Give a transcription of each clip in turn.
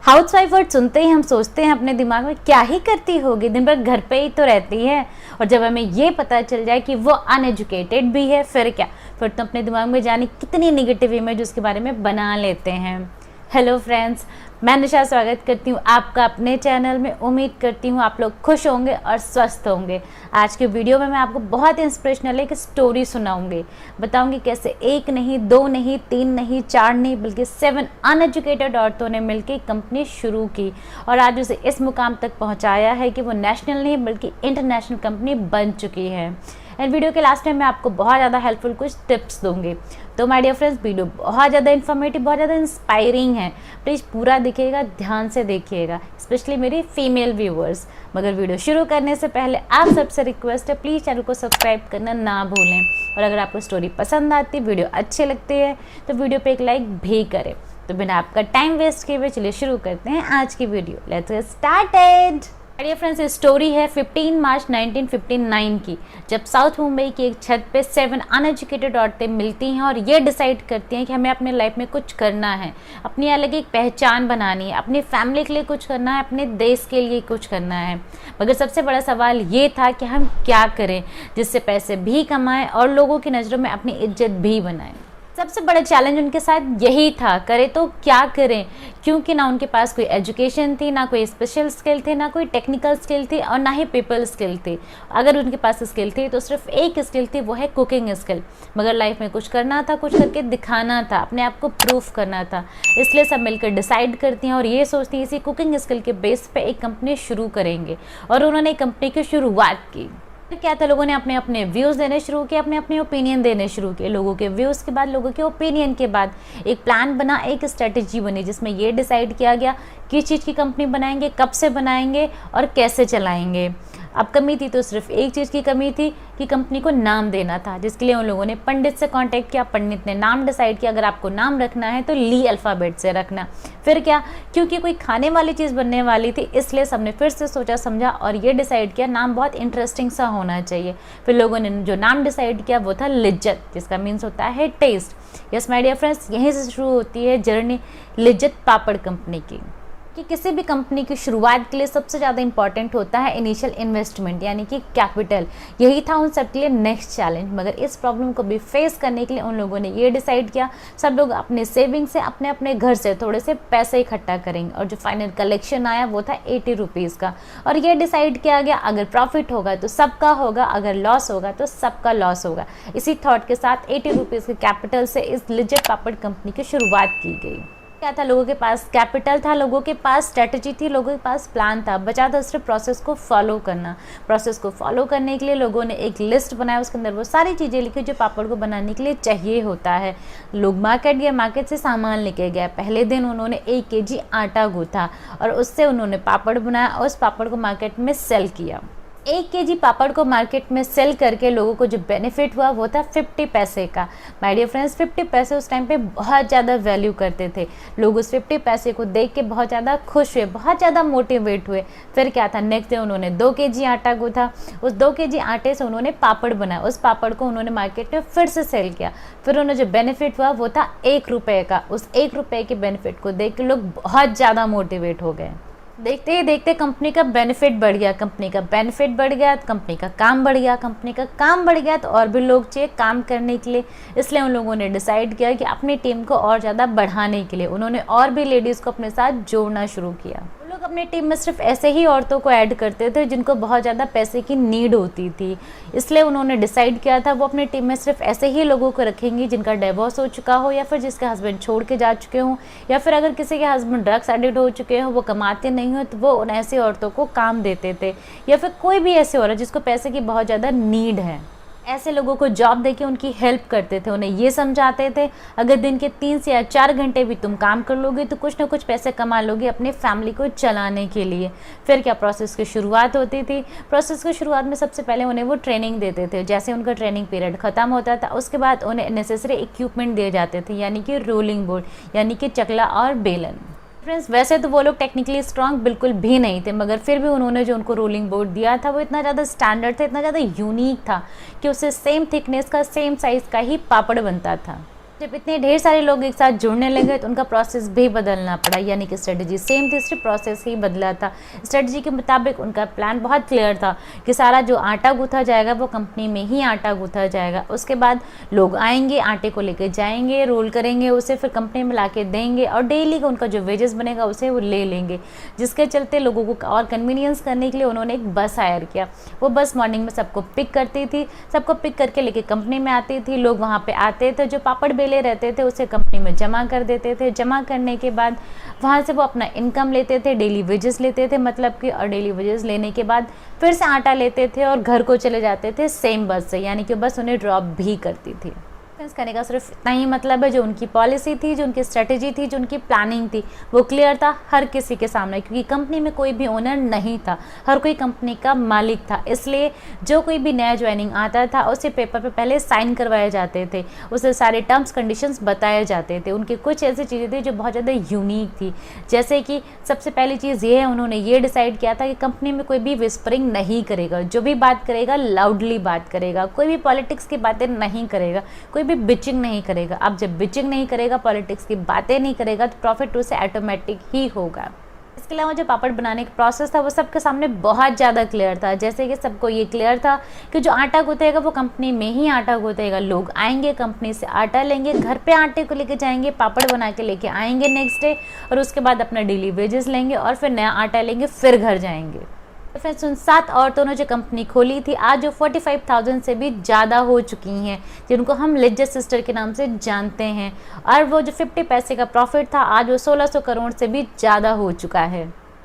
Housewife word सुनते ही हम सोचते हैं अपने दिमाग में क्या ही करती होगी, दिन भर घर पे ही तो रहती है। और जब हमें ये पता चल जाए कि वो अनएजुकेटेड भी है, फिर क्या, फिर तो अपने दिमाग में जाने कितनी नेगेटिव इमेज उसके बारे में बना लेते हैं। हेलो फ्रेंड्स, मैं निशा स्वागत करती हूँ आपका अपने चैनल में। उम्मीद करती हूँ आप लोग खुश होंगे और स्वस्थ होंगे। आज के वीडियो में मैं आपको बहुत इंस्पिरेशनल एक स्टोरी सुनाऊंगी। बताऊंगी कैसे एक नहीं, दो नहीं, तीन नहीं, चार नहीं, बल्कि 7 अनएजुकेटेड औरतों ने मिलकर कंपनी शुरू की और आज उसे इस मुकाम तक पहुँचाया है कि वो नेशनल नहीं बल्कि इंटरनेशनल कंपनी बन चुकी है। एंड वीडियो के लास्ट में मैं आपको बहुत ज़्यादा हेल्पफुल कुछ टिप्स दूंगी। तो माय डियर फ्रेंड्स, वीडियो बहुत ज़्यादा इन्फॉर्मेटिव, बहुत ज़्यादा इंस्पायरिंग है। प्लीज़ पूरा देखिएगा, ध्यान से देखिएगा, स्पेशली मेरी फीमेल व्यूअर्स। मगर वीडियो शुरू करने से पहले आप सबसे रिक्वेस्ट है, प्लीज़ चैनल को सब्सक्राइब करना ना भूलें। और अगर आपको स्टोरी पसंद आती, वीडियो अच्छी लगती है तो वीडियो पर एक लाइक भी करें। तो बिना आपका टाइम वेस्ट किए हुए चलिए शुरू करते हैं आज की video. Let's get started. Dear friends, story है 15 मार्च 1959 की, जब साउथ मुंबई की एक छत पे 7 अनएजुकेटेड औरतें मिलती हैं और ये डिसाइड करती हैं कि हमें अपने लाइफ में कुछ करना है, अपनी अलग एक पहचान बनानी है, अपनी फैमिली के लिए कुछ करना है, अपने देश के लिए कुछ करना है। मगर सबसे बड़ा सवाल ये था कि हम क्या करें जिससे पैसे भी कमाएं और लोगों की नज़रों में अपनी इज्जत भी बनाएं। सबसे बड़ा चैलेंज उनके साथ यही था, करें तो क्या करें, क्योंकि ना उनके पास कोई एजुकेशन थी, ना कोई स्पेशल स्किल थे, ना कोई टेक्निकल स्किल थी और ना ही पीपल स्किल थी। अगर उनके पास स्किल थी तो सिर्फ एक स्किल थी, वो है कुकिंग स्किल। मगर लाइफ में कुछ करना था, कुछ करके दिखाना था, अपने आप को प्रूफ करना था। इसलिए सब मिलकर डिसाइड करती हैं और ये सोचती हैं इसी कुकिंग स्किल के बेस पे एक कंपनी शुरू करेंगे। और उन्होंने एक कंपनी की शुरुआत की। क्या था, लोगों ने अपने अपने व्यूज़ देने शुरू किए, अपने अपने ओपिनियन देने शुरू किए। लोगों के व्यूज़ के बाद, लोगों के ओपिनियन के बाद एक प्लान बना, एक स्ट्रेटजी बनी, जिसमें ये डिसाइड किया गया किस चीज़ की कंपनी बनाएंगे, कब से बनाएंगे और कैसे चलाएंगे। अब कमी थी तो सिर्फ एक चीज़ की कमी थी कि कंपनी को नाम देना था, जिसके लिए उन लोगों ने पंडित से कांटेक्ट किया। पंडित ने नाम डिसाइड किया, अगर आपको नाम रखना है तो ली अल्फ़ाबेट से रखना। फिर क्या, क्योंकि कोई खाने वाली चीज़ बनने वाली थी, इसलिए सबने फिर से सोचा समझा और ये डिसाइड किया नाम बहुत इंटरेस्टिंग सा होना चाहिए। फिर लोगों ने जो नाम डिसाइड किया वो था लिज्जत, जिसका मीन्स होता है test. Yes my dear friends, यहीं से शुरू होती है जर्नी लिज्जत पापड़ कंपनी की। कि किसी भी कंपनी की शुरुआत के लिए सबसे ज़्यादा इंपॉर्टेंट होता है इनिशियल इन्वेस्टमेंट, यानी कि कैपिटल। यही था उन सब के लिए नेक्स्ट चैलेंज। मगर इस प्रॉब्लम को भी फेस करने के लिए उन लोगों ने ये डिसाइड किया, सब लोग अपने सेविंग से, अपने अपने घर से थोड़े से पैसे इकट्ठा करेंगे। और जो फाइनल कलेक्शन आया वो था 80 रुपीज़ का। और ये डिसाइड किया गया, अगर प्रॉफिट होगा तो सबका होगा, अगर लॉस होगा तो सबका लॉस होगा। इसी थॉट के साथ 80 रुपीज़ के कैपिटल से इस लिज्जत पापड़ कंपनी की शुरुआत की गई। क्या था, लोगों के पास कैपिटल था, लोगों के पास स्ट्रेटजी थी, लोगों के पास प्लान था, बचा था सिर्फ प्रोसेस को फॉलो करना। प्रोसेस को फॉलो करने के लिए लोगों ने एक लिस्ट बनाया, उसके अंदर वो सारी चीज़ें लिखी जो पापड़ को बनाने के लिए चाहिए होता है। लोग मार्केट गए, मार्केट से सामान लेके गए। पहले दिन उन्होंने 1 kg आटा गूँथा और उससे उन्होंने पापड़ बनाया और उस पापड़ को मार्केट में सेल किया। 1 kg पापड़ को मार्केट में सेल करके लोगों को जो बेनिफिट हुआ वो था 50 पैसे का। माय डियर फ्रेंड्स, 50 पैसे उस टाइम पे बहुत ज़्यादा वैल्यू करते थे। लोग उस 50 पैसे को देख के बहुत ज़्यादा खुश हुए, बहुत ज़्यादा मोटिवेट हुए। फिर क्या था, नेक्स्ट डे उन्होंने 2 kg आटा गूँथा। उस 2 kg आटे से उन्होंने पापड़ बनाया, उस पापड़ को उन्होंने मार्केट में फिर से सेल किया। फिर उन्हें जो बेनिफिट हुआ वो था 1 रुपये का। उस 1 रुपये के बेनिफिट को देख के लोग बहुत ज़्यादा मोटिवेट हो गए। देखते ही देखते कंपनी का बेनिफिट बढ़ गया, कंपनी का बेनिफिट बढ़ गया तो कंपनी का काम बढ़ गया, कंपनी का काम बढ़ गया तो और भी लोग चाहिए काम करने के लिए। इसलिए उन लोगों ने डिसाइड किया कि अपनी टीम को और ज़्यादा बढ़ाने के लिए उन्होंने और भी लेडीज़ को अपने साथ जोड़ना शुरू किया। वो लोग अपनी टीम में सिर्फ ऐसे ही औरतों को ऐड करते थे जिनको बहुत ज़्यादा पैसे की नीड होती थी। इसलिए उन्होंने डिसाइड किया था वो अपनी टीम में सिर्फ ऐसे ही लोगों को रखेंगी जिनका डिवोर्स हो चुका हो, या फिर जिसके हस्बैंड छोड़ के जा चुके हों, या फिर अगर किसी के हस्बैंड ड्रग्स एडिक्ट हो चुके हों, वो कमाते नहीं हो, तो वो उन ऐसी औरतों को काम देते थे। या फिर कोई भी ऐसी औरत जिसको पैसे की बहुत ज़्यादा नीड है, ऐसे लोगों को जॉब देके उनकी हेल्प करते थे। उन्हें ये समझाते थे अगर दिन के 3 से या 4 घंटे भी तुम काम कर लोगे तो कुछ ना कुछ पैसे कमा लोगे अपने फैमिली को चलाने के लिए। फिर क्या, प्रोसेस की शुरुआत होती थी। प्रोसेस की शुरुआत में सबसे पहले उन्हें वो ट्रेनिंग देते थे। जैसे उनका ट्रेनिंग पीरियड ख़त्म होता था उसके बाद उन्हें नेसेसरी इक्विपमेंट दिए जाते थे, यानी कि रोलिंग बोर्ड, यानी कि चकला और बेलन। फ्रेंड्स, वैसे तो वो लोग टेक्निकली स्ट्रांग बिल्कुल भी नहीं थे, मगर फिर भी उन्होंने जो उनको रोलिंग बोर्ड दिया था वो इतना ज़्यादा स्टैंडर्ड था, इतना ज़्यादा यूनिक था कि उससे सेम थिकनेस का, सेम साइज़ का ही पापड़ बनता था। जब इतने ढेर सारे लोग एक साथ जुड़ने लगे तो उनका प्रोसेस भी बदलना पड़ा, यानी कि स्ट्रेटजी सेम थी, सिर्फ प्रोसेस ही बदला था। स्ट्रेटजी के मुताबिक उनका प्लान बहुत क्लियर था कि सारा जो आटा गूंथा जाएगा वो कंपनी में ही आटा गूंथा जाएगा। उसके बाद लोग आएंगे, आटे को लेके जाएंगे, रोल करेंगे, उसे फिर कंपनी में ला के देंगे और डेली का उनका जो वेजेस बनेगा उसे वो ले लेंगे। जिसके चलते लोगों को और कन्वीनियंस करने के लिए उन्होंने एक बस हायर किया। वो बस मॉर्निंग में सबको पिक करती थी, सबको पिक करके लेके कंपनी में आती थी। लोग वहाँ पे आते थे, जो पापड़ बेले रहते थे उसे कंपनी में जमा कर देते थे। जमा करने के बाद वहाँ से वो अपना इनकम लेते थे, डेली वेजेस लेते थे मतलब कि, और डेली वेजेस लेने के बाद फिर से आटा लेते थे और घर को चले जाते थे सेम बस से, यानी कि बस उन्हें ड्रॉप भी करती थी। करने का सिर्फ इतना ही मतलब है, जो उनकी पॉलिसी थी, जो उनकी स्ट्रेटेजी थी, जो उनकी प्लानिंग थी, वो क्लियर था हर किसी के सामने, क्योंकि कंपनी में कोई भी ओनर नहीं था, हर कोई कंपनी का मालिक था। इसलिए जो कोई भी नया ज्वाइनिंग आता था उसे पेपर पे पहले साइन करवाए जाते थे, उसे सारे टर्म्स कंडीशंस बताए जाते थे। उनकी कुछ ऐसी चीज़ें थी जो बहुत ज़्यादा यूनिक थी, जैसे कि सबसे पहली चीज़ ये है, उन्होंने ये डिसाइड किया था कि कंपनी में कोई भी विस्परिंग नहीं करेगा, जो भी बात करेगा लाउडली बात करेगा, कोई भी पॉलिटिक्स की बातें नहीं करेगा, कोई भी बिचिंग नहीं करेगा। अब जब बिचिंग नहीं करेगा, पॉलिटिक्स की बातें नहीं करेगा, तो प्रॉफिट उसे ऑटोमेटिक ही होगा। इसके अलावा जो पापड़ बनाने का प्रोसेस था वो सबके सामने बहुत ज़्यादा क्लियर था, जैसे कि सबको ये क्लियर था कि जो आटा गूंथेगा वो कंपनी में ही आटा गूंथेगा। लोग आएंगे, कंपनी से आटा लेंगे, घर पे आटे को लेके जाएंगे, पापड़ बना के लेके आएंगे नेक्स्ट डे, और उसके बाद अपना डेली वेजेस लेंगे और फिर नया आटा लेंगे, फिर घर जाएंगे। फ्रेंड्स, उन 7 औरतों ने जो कंपनी खोली थी, आज जो 45,000 से भी ज़्यादा हो चुकी हैं, जिनको हम लिज्जत सिस्टर के नाम से जानते हैं, और वो जो 50 पैसे का प्रॉफिट था आज वो 1600 करोड़ से भी ज़्यादा हो चुका है।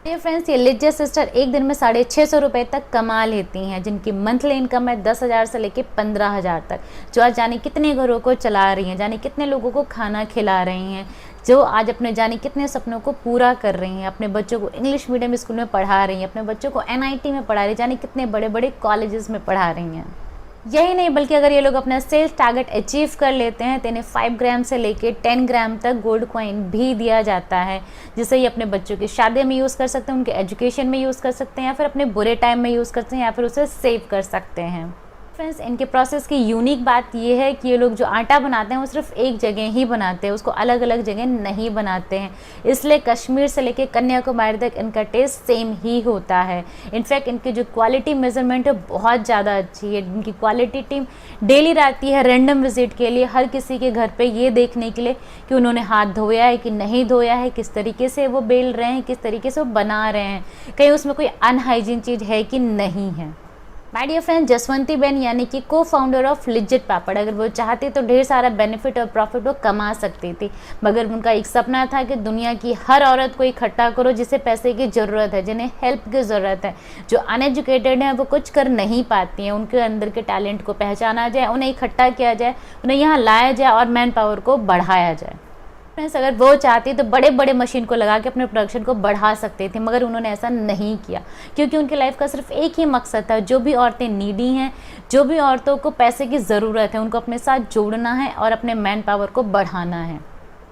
ये फ्रेंड्स, ये लिज्जत सिस्टर एक दिन में 650 रुपये तक कमा लेती हैं, जिनकी मंथली इनकम है 10,000 से लेके 15,000 तक, जो आज जाने कितने घरों को चला रही हैं, जाने कितने लोगों को खाना खिला रही हैं, जो आज अपने जाने कितने सपनों को पूरा कर रही हैं, अपने बच्चों को इंग्लिश मीडियम स्कूल में पढ़ा रही हैं, अपने बच्चों को NIT में पढ़ा रही हैं, जाने कितने बड़े बड़े कॉलेजेस में पढ़ा रही हैं। यही नहीं, बल्कि अगर ये लोग अपना सेल्स टारगेट अचीव कर लेते हैं तो इन्हें 5 ग्राम से लेके 10 ग्राम तक गोल्ड कॉइन भी दिया जाता है, जिससे ये अपने बच्चों की शादी में यूज़ कर सकते हैं, उनके एजुकेशन में यूज़ कर सकते हैं, या फिर अपने बुरे टाइम में यूज़ करते हैं, या फिर उसे सेव कर सकते हैं। फ्रेंड्स, इनके प्रोसेस की यूनिक बात ये है कि ये लोग जो आटा बनाते हैं वो सिर्फ एक जगह ही बनाते हैं, उसको अलग अलग जगह नहीं बनाते हैं, इसलिए कश्मीर से लेके कन्याकुमारी तक इनका टेस्ट सेम ही होता है। इनफैक्ट इनकी जो क्वालिटी मेजरमेंट है बहुत ज़्यादा अच्छी है। इनकी क्वालिटी टीम डेली रहती है रैंडम विजिट के लिए हर किसी के घर पे, ये देखने के लिए कि उन्होंने हाथ धोया है कि नहीं धोया है, किस तरीके से वो बेल रहे हैं, किस तरीके से वो बना रहे हैं, कहीं उसमें कोई अनहाइजीन चीज़ है कि नहीं है। माय डियर फ्रेंड, जसवंती बहन यानी कि को फाउंडर ऑफ लिज्जत पापड़, अगर वो चाहती तो ढेर सारा बेनिफिट और प्रॉफिट वो कमा सकती थी, मगर उनका एक सपना था कि दुनिया की हर औरत को इकट्ठा करो जिसे पैसे की ज़रूरत है, जिन्हें हेल्प की ज़रूरत है, जो अनएजुकेटेड हैं, वो कुछ कर नहीं पाती हैं, उनके अंदर के टैलेंट को पहचाना जाए, उन्हें इकट्ठा किया जाए, उन्हें यहाँ लाया जाए और मैन पावर को बढ़ाया जाए। फ्रेंड्स, अगर वो चाहती तो बड़े बड़े मशीन को लगा के अपने प्रोडक्शन को बढ़ा सकते थे, मगर उन्होंने ऐसा नहीं किया, क्योंकि उनकी लाइफ का सिर्फ एक ही मकसद था, जो भी औरतें नीडी हैं, जो भी औरतों को पैसे की ज़रूरत है, उनको अपने साथ जोड़ना है और अपने मैन पावर को बढ़ाना है।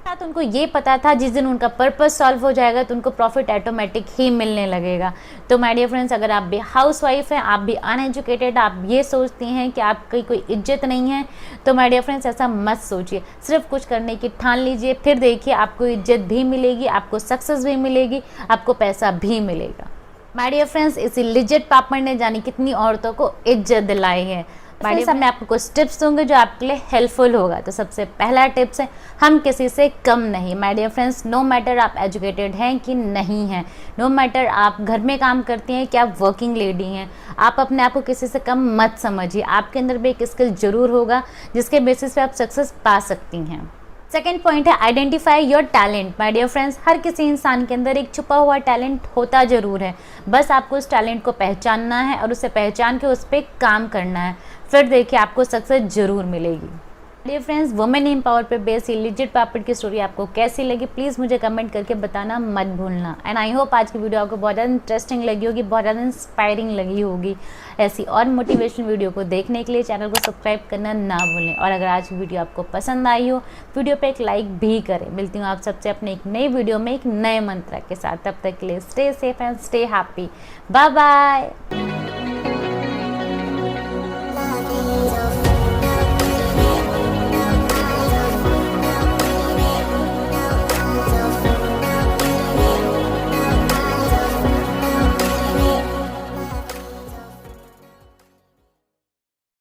साथ उनको ये पता था जिस दिन उनका पर्पस सॉल्व हो जाएगा तो उनको प्रॉफिट ऑटोमेटिक ही मिलने लगेगा। तो माय डियर फ्रेंड्स, अगर आप भी हाउसवाइफ हैं, आप भी अनएजुकेटेड, आप ये सोचती हैं कि आपकी कोई इज्जत नहीं है, तो माय डियर फ्रेंड्स ऐसा मत सोचिए, सिर्फ कुछ करने की ठान लीजिए, फिर देखिए आपको इज्जत भी मिलेगी, आपको सक्सेस भी मिलेगी, आपको पैसा भी मिलेगा। माय डियर फ्रेंड्स, इसी लिज्जत पापड़ ने जानी कितनी औरतों को इज्जत दिलाई है। फ्रेंड्स, मैं आपको कुछ टिप्स दूंगी जो आपके लिए हेल्पफुल होगा। तो सबसे पहला टिप्स है, हम किसी से कम नहीं। My dear friends, no matter आप एजुकेटेड हैं कि नहीं हैं, नो मैटर आप घर में काम करती हैं कि आप वर्किंग लेडी हैं, आप अपने आप को किसी से कम मत समझिए। आपके अंदर भी एक स्किल जरूर होगा जिसके बेसिस पे आप सक्सेस पा सकती हैं। सेकेंड पॉइंट है, identify your talent. My dear friends, हर किसी इंसान के अंदर एक छुपा हुआ टैलेंट होता जरूर है, बस आपको उस टैलेंट को पहचानना है और उसे पहचान के उस पर काम करना है, फिर देखिए आपको सक्सेस जरूर मिलेगी। डियर फ्रेंड्स, वुमेन एम्पावर पे बेस्ड लिज्जत पापड़ की स्टोरी आपको कैसी लगी, प्लीज़ मुझे कमेंट करके बताना मत भूलना। एंड आई होप आज की वीडियो आपको बहुत ज़्यादा इंटरेस्टिंग लगी होगी, बहुत ज़्यादा इंस्पायरिंग लगी होगी। ऐसी और मोटिवेशनल वीडियो को देखने के लिए चैनल को सब्सक्राइब करना ना भूलें, और अगर आज की वीडियो आपको पसंद आई हो, वीडियो पे एक लाइक भी करें। मिलती हूँ आप सबसे अपने एक नई वीडियो में एक नए मंत्र के साथ, तब तक के लिए stay safe and stay happy. Bye bye.